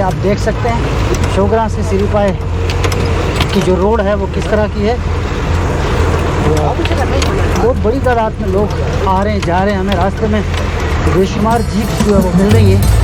आप देख सकते हैं शोगरा से सिरीपाए की जो रोड है वो किस तरह की है। बहुत बड़ी तादाद में लोग आ रहे हैं, जा रहे हैं। हमें रास्ते में बेशुमार जीप जो है वो मिल रही है।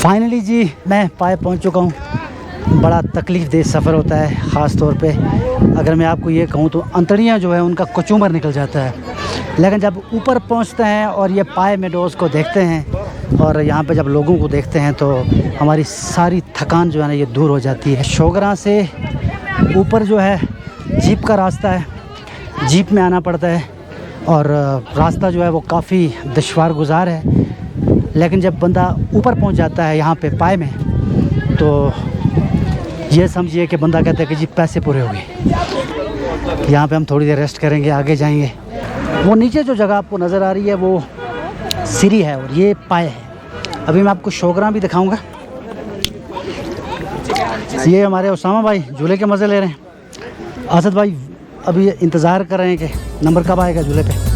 फाइनली जी मैं पाए पहुंच चुका हूं। बड़ा तकलीफ़ देह सफ़र होता है, ख़ास तौर पे अगर मैं आपको ये कहूं तो अंतड़ियां जो है उनका कचूमर निकल जाता है। लेकिन जब ऊपर पहुंचते हैं और ये पाए मेडोज़ को देखते हैं और यहाँ पे जब लोगों को देखते हैं तो हमारी सारी थकान जो है ना ये दूर हो जाती है। शोगरा से ऊपर जो है जीप का रास्ता है, जीप में आना पड़ता है और रास्ता जो है वो काफ़ी दुश्वार गुजार है। लेकिन जब बंदा ऊपर पहुंच जाता है यहाँ पे पाए में तो ये समझिए कि बंदा कहता है कि जी पैसे पूरे हो गए। यहाँ पे हम थोड़ी देर रेस्ट करेंगे, आगे जाएंगे। वो नीचे जो जगह आपको नज़र आ रही है वो सिरी है और ये पाए है। अभी मैं आपको शोगरा भी दिखाऊंगा। ये हमारे उसामा भाई झूले के मज़े ले रहे हैं। आसद भाई अभी इंतज़ार कर रहे हैं कि नंबर कब आएगा झूले पे।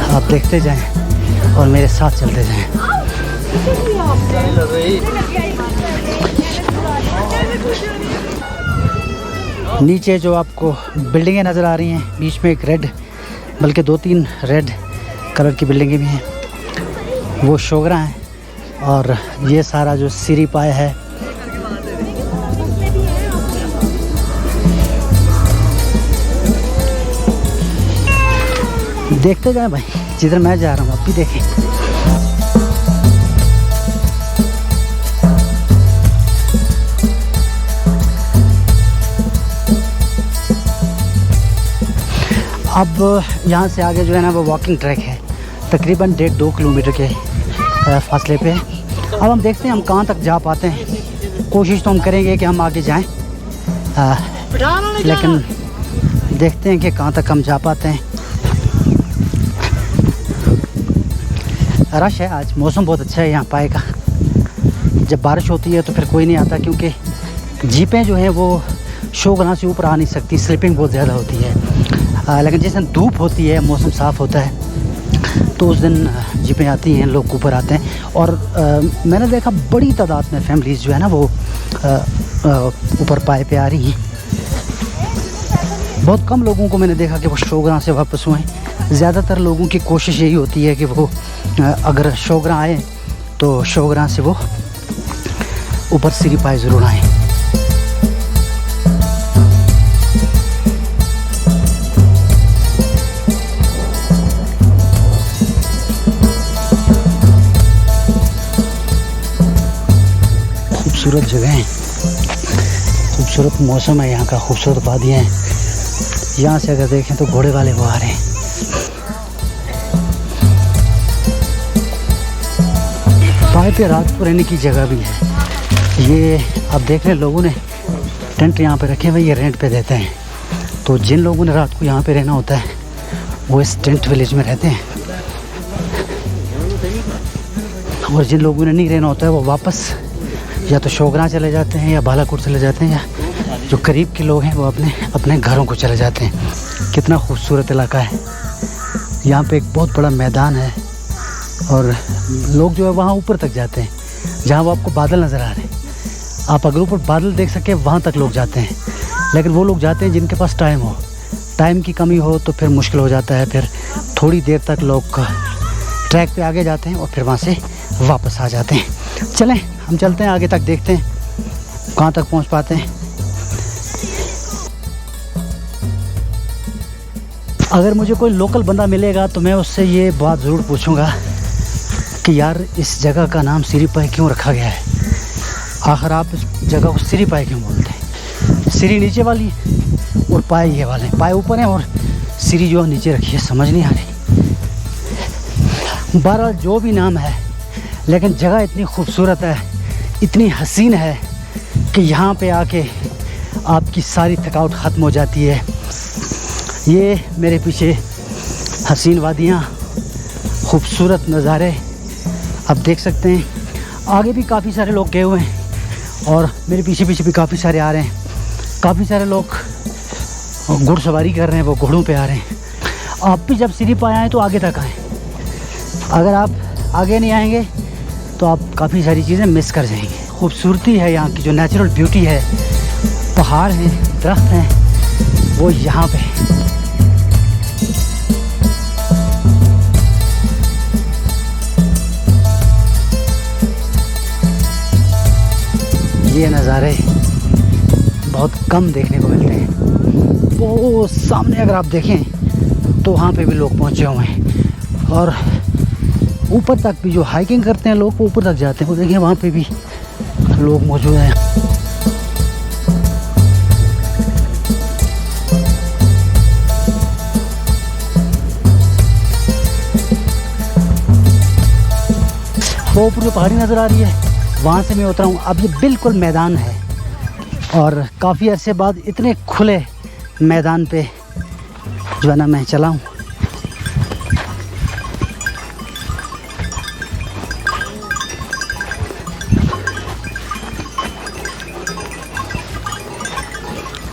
आप देखते जाएं और मेरे साथ चलते जाएं। नीचे जो आपको बिल्डिंगें नज़र आ रही हैं, बीच में एक रेड, बल्कि 2-3 रेड कलर की बिल्डिंगें भी हैं, वो शोगरा हैं। और ये सारा जो सिरीपाए है देखते जाएं भाई, जिधर मैं जा रहा हूँ आप भी देखें। अब यहाँ से आगे जो है ना वो वॉकिंग ट्रैक है, तकरीबन 1.5-2 किलोमीटर के फासले पे। अब हम देखते हैं हम कहाँ तक जा पाते हैं। कोशिश तो हम करेंगे कि हम आगे जाएं, लेकिन देखते हैं कि कहाँ तक हम जा पाते हैं। रश है आज, मौसम बहुत अच्छा है यहाँ पाए का। जब बारिश होती है तो फिर कोई नहीं आता, क्योंकि जीपें जो हैं वो शोगरा से ऊपर आ नहीं सकती, स्लिपिंग बहुत ज़्यादा होती है। लेकिन जिस दिन धूप होती है, मौसम साफ़ होता है, तो उस दिन जीपें आती हैं, लोग ऊपर आते हैं। और मैंने देखा बड़ी तादाद में फैमिलीज़ जो है ना वो ऊपर पाए पे आ रही हैं। बहुत कम लोगों को मैंने देखा कि वो शोगरा से वापस हुए। ज़्यादातर लोगों की कोशिश यही होती है कि वो अगर शोगरा आए तो शोगरा से वो ऊपर सिरीपाए ज़रूर आएँ। खूबसूरत जगह हैं, खूबसूरत मौसम है यहाँ का, खूबसूरत वादियाँ हैं। यहाँ से अगर देखें तो घोड़े वाले वो आ रहे हैं। पाए पे रात को रहने की जगह भी है। ये आप देख रहे हैं लोगों ने टेंट यहाँ पे रखे हुए, ये रेंट पे देते हैं। तो जिन लोगों ने रात को यहाँ पे रहना होता है वो इस टेंट विलेज में रहते हैं, और जिन लोगों ने नहीं रहना होता है वो वापस या तो शोगरा चले जाते हैं या बालाकोट चले जाते हैं, या जो करीब के लोग हैं वो अपने घरों को चले जाते हैं। कितना खूबसूरत इलाका है। यहाँ पे एक बहुत बड़ा मैदान है और लोग जो है वहाँ ऊपर तक जाते हैं जहाँ वो आपको बादल नज़र आ रहे हैं। आप अगर ऊपर बादल देख सकें वहाँ तक लोग जाते हैं, लेकिन वो लोग जाते हैं जिनके पास टाइम हो। टाइम की कमी हो तो फिर मुश्किल हो जाता है। फिर थोड़ी देर तक लोग ट्रैक पे आगे जाते हैं और फिर वहाँ से वापस आ जाते हैं। चलें हम चलते हैं आगे तक, देखते हैं कहाँ तक पहुँच पाते हैं। अगर मुझे कोई लोकल बंदा मिलेगा तो मैं उससे ये बात ज़रूर पूछूंगा कि यार इस जगह का नाम सिरी पाए क्यों रखा गया है। आखिर आप इस जगह को सिरी पाए क्यों बोलते हैं? सिरी नीचे वाली और पाए ये वाले, पाए ऊपर हैं और सिरी जो नीचे रखी है, समझ नहीं आ रही। बहरहाल जो भी नाम है, लेकिन जगह इतनी खूबसूरत है, इतनी हसीन है कि यहाँ पे आके आपकी सारी थकावट ख़त्म हो जाती है। ये मेरे पीछे हसीन वादियाँ, खूबसूरत नज़ारे आप देख सकते हैं। आगे भी काफ़ी सारे लोग गए हुए हैं और मेरे पीछे पीछे भी काफ़ी सारे आ रहे हैं। काफ़ी सारे लोग घुड़सवारी कर रहे हैं, वो घोड़ों पे आ रहे हैं। आप भी जब सिरी पाए आएँ तो आगे तक आएँ। अगर आप आगे नहीं आएंगे तो आप काफ़ी सारी चीज़ें मिस कर जाएंगे। खूबसूरती है यहाँ की, जो नेचुरल ब्यूटी है, पहाड़ हैं, दरख्त हैं, वो यहाँ पे है। ये नज़ारे बहुत कम देखने को मिलते हैं। वो सामने अगर आप देखें तो वहाँ पे भी लोग पहुँचे हुए हैं और ऊपर तक भी जो हाइकिंग करते हैं लोग, वो ऊपर तक जाते हैं। वो देखिए वहाँ पे भी लोग मौजूद हैं। वो ऊपर जो पहाड़ी नज़र आ रही है, वहाँ से मैं उतरा हूँ। अब ये बिल्कुल मैदान है और काफ़ी अरसे बाद इतने खुले मैदान पे जो है ना मैं चला हूँ।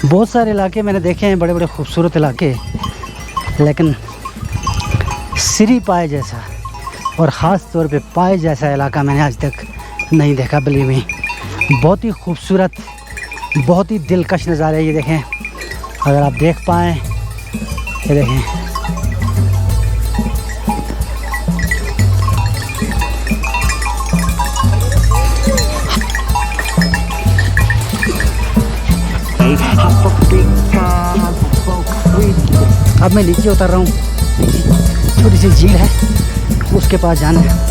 बहुत सारे इलाके मैंने देखे हैं, बड़े बड़े खूबसूरत इलाके, लेकिन सिरी पाए जैसा और ख़ास तौर पे पाए जैसा इलाका मैंने आज तक नहीं देखा। बली में बहुत ही खूबसूरत, बहुत ही दिलकश नज़ारे। ये देखें, अगर आप देख पाएँ, ये देखें, अब मैं नीचे उतर रहा हूँ। छोटी सी झील है, उसके पास जाना है।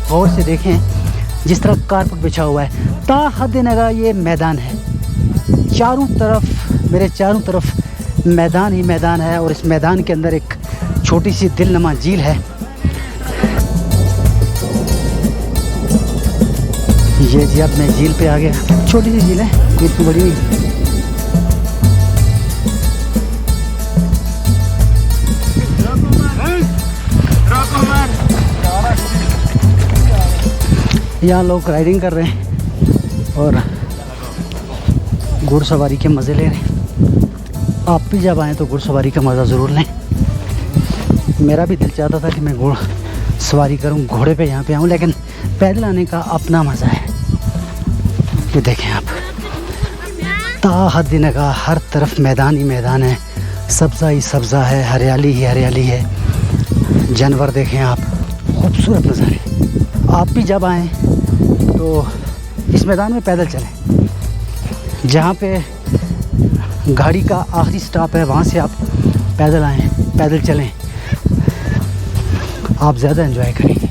गौर से देखें, जिस तरह कारपेट बिछा हुआ है, ता हद नगा ये मैदान है। चारों तरफ, मेरे चारों तरफ मैदान ही मैदान है और इस मैदान के अंदर एक छोटी सी दिलनुमा झील है। ये जी, अब मैं झील पे आ गया। छोटी सी झील है, इतनी बड़ी नहीं। यहाँ लोग राइडिंग कर रहे हैं और घुड़सवारी के मज़े ले रहे हैं। आप भी जब आएँ तो घुड़सवारी का मज़ा ज़रूर लें। मेरा भी दिल चाहता था कि मैं घुड़सवारी करूं, घोड़े पे यहाँ पे आऊँ, लेकिन पैदल आने का अपना मज़ा है। ये देखें आप, ता हद नगा हर तरफ मैदान ही मैदान है, सब्ज़ा ही सब्ज़ा है, हरियाली ही हरियाली है। जानवर देखें आप, खूबसूरत नज़ारे। आप भी जब आएँ तो इस मैदान में पैदल चलें। जहाँ पे गाड़ी का आखिरी स्टॉप है, वहाँ से आप पैदल आएँ, पैदल चलें, आप ज़्यादा एंजॉय करेंगे।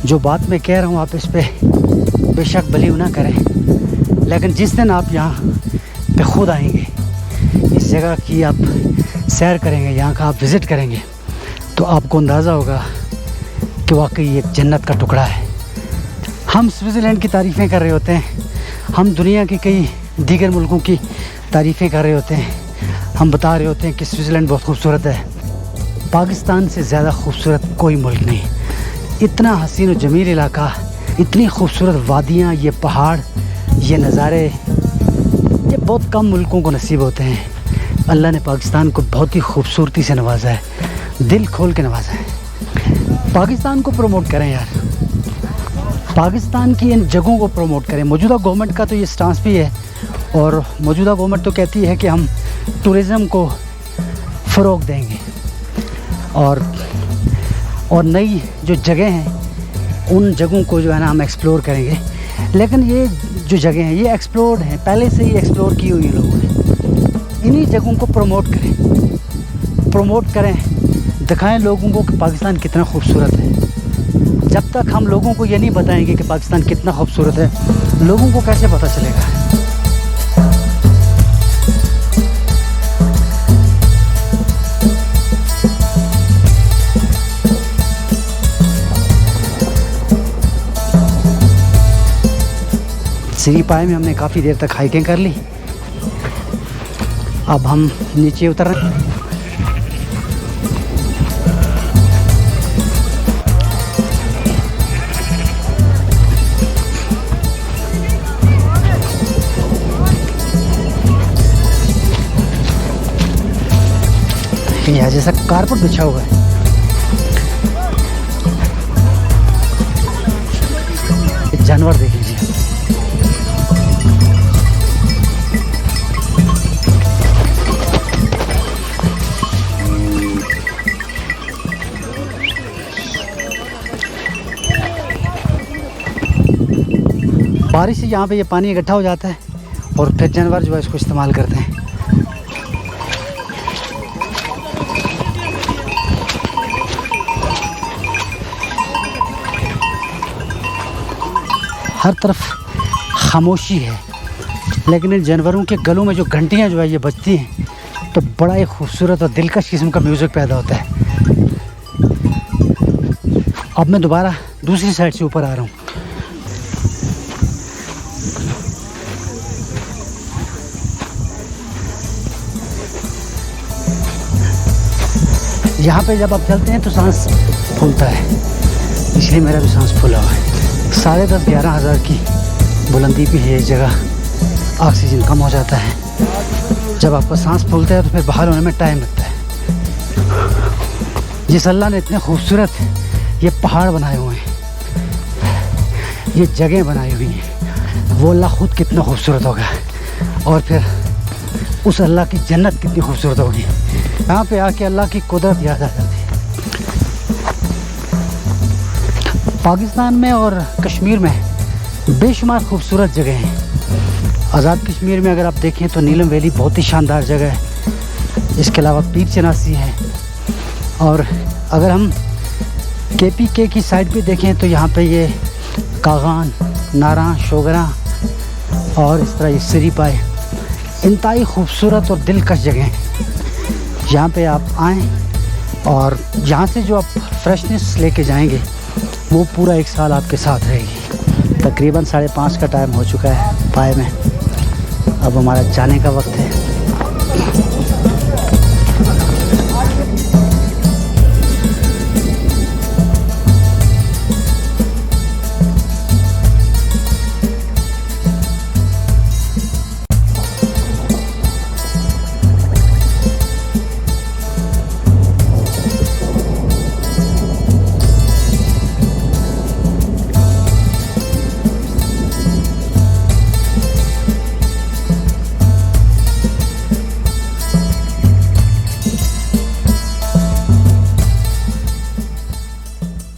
जो बात मैं कह रहा हूँ आप इस पर बेशक बिलीव ना करें, लेकिन जिस दिन आप यहाँ पे खुद आएंगे, इस जगह की आप सैर करेंगे, यहाँ का आप विज़िट करेंगे, तो आपको अंदाज़ा होगा कि वाकई ये जन्नत का टुकड़ा है। हम स्विट्ज़रलैंड की तारीफ़ें कर रहे होते हैं, हम दुनिया के कई दीगर मुल्कों की तारीफ़ें कर रहे होते हैं, हम बता रहे होते हैं कि स्विट्ज़रलैंड बहुत खूबसूरत है। पाकिस्तान से ज़्यादा खूबसूरत कोई मुल्क नहीं। इतना हसीन और जमील इलाका, इतनी खूबसूरत वादियाँ, ये पहाड़, ये नज़ारे, ये बहुत कम मुल्कों को नसीब होते हैं। अल्लाह ने पाकिस्तान को बहुत ही खूबसूरती से नवाजा है, दिल खोल के नवाजा है। पाकिस्तान को प्रमोट करें यार, पाकिस्तान की इन जगहों को प्रमोट करें। मौजूदा गवर्नमेंट का तो ये स्टांस भी है, और मौजूदा गवर्नमेंट तो कहती है कि हम टूरिज़म को फ़रोग़ देंगे और नई जो जगह हैं उन जगहों को जो है ना हम एक्सप्लोर करेंगे। लेकिन ये जो जगह हैं ये एक्सप्लोर्ड हैं, पहले से ही एक्सप्लोर की हुई है लोगों ने। इन्हीं जगहों को प्रमोट करें, दिखाएं लोगों को कि पाकिस्तान कितना खूबसूरत है। जब तक हम लोगों को ये नहीं बताएंगे कि पाकिस्तान कितना खूबसूरत है, लोगों को कैसे पता चलेगा। सिरी पाए में हमने काफ़ी देर तक हाइकिंग कर ली। अब हम नीचे उतर रहे हैं। यहाँ जैसा कारपेट बिछा हुआ है। जानवर देख लीजिए। बारिश से यहाँ पे ये पानी इकट्ठा हो जाता है और फिर जानवर जो है इसको इस्तेमाल करते हैं। हर तरफ खामोशी है, लेकिन इन जानवरों के गलों में जो घंटियाँ जो है ये बजती हैं तो बड़ा ही खूबसूरत और दिलकश किस्म का म्यूज़िक पैदा होता है। अब मैं दोबारा दूसरी साइड से ऊपर आ रहा हूँ। यहाँ पे जब आप चलते हैं तो सांस फूलता है, इसलिए मेरा भी सांस फूला हुआ है। 10,500-11 हज़ार की बुलंदी पे है ये जगह। ऑक्सीजन कम हो जाता है, जब आपका सांस फूलता है तो फिर बाहर होने में टाइम लगता है। जिस अल्लाह ने इतने खूबसूरत ये पहाड़ बनाए हुए हैं, ये जगह बनाई हुई हैं, वो अल्लाह ख़ुद कितना खूबसूरत होगा और फिर उस अल्लाह की जन्नत कितनी खूबसूरत होगी। यहाँ पे आके अल्लाह की कुदरत याद आ जाती है। पाकिस्तान में और कश्मीर में बेशुमार खूबसूरत जगह हैं। आज़ाद कश्मीर में अगर आप देखें तो नीलम वैली बहुत ही शानदार जगह है। इसके अलावा पीर चनासी है, और अगर हम KPK की साइड पे देखें तो यहाँ पे ये कागान, नारा, शोगरा और इस तरह ये सिरी पाए इंतहाई खूबसूरत और दिलकश जगह हैं। यहाँ पे आप आएँ और यहाँ से जो आप फ्रेशनेस लेके जाएंगे वो पूरा 1 साल आपके साथ रहेगी। तकरीबन 5:30 का टाइम हो चुका है पाए में। अब हमारा जाने का वक्त है।